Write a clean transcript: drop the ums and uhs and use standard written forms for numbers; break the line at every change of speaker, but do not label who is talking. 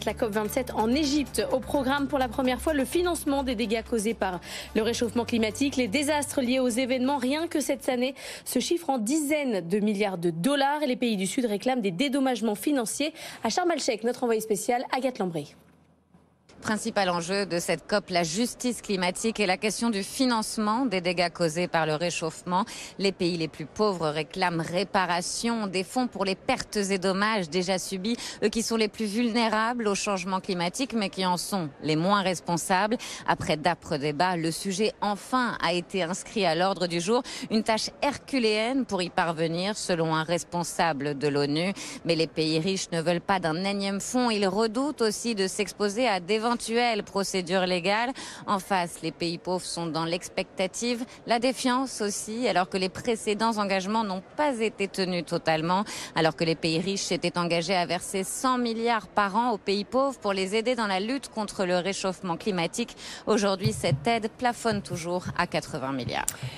La COP27 en Égypte. Au programme pour la première fois le financement des dégâts causés par le réchauffement climatique. Les désastres liés aux événements, rien que cette année, se chiffrent en dizaines de milliards de dollars. Et les pays du Sud réclament des dédommagements financiers. À Sharm el-Sheikh, notre envoyé spécial, Agathe Lambré.
Principal enjeu de cette COP, la justice climatique et la question du financement des dégâts causés par le réchauffement. Les pays les plus pauvres réclament réparation, des fonds pour les pertes et dommages déjà subis, eux qui sont les plus vulnérables au changement climatique, mais qui en sont les moins responsables. Après d'âpres débats, le sujet enfin a été inscrit à l'ordre du jour. Une tâche herculéenne pour y parvenir, selon un responsable de l'ONU. Mais les pays riches ne veulent pas d'un énième fonds. Ils redoutent aussi de s'exposer à d'éventuelles procédures légales. En face, les pays pauvres sont dans l'expectative, la défiance aussi, alors que les précédents engagements n'ont pas été tenus totalement, alors que les pays riches s'étaient engagés à verser 100 milliards par an aux pays pauvres pour les aider dans la lutte contre le réchauffement climatique. Aujourd'hui, cette aide plafonne toujours à 80 milliards.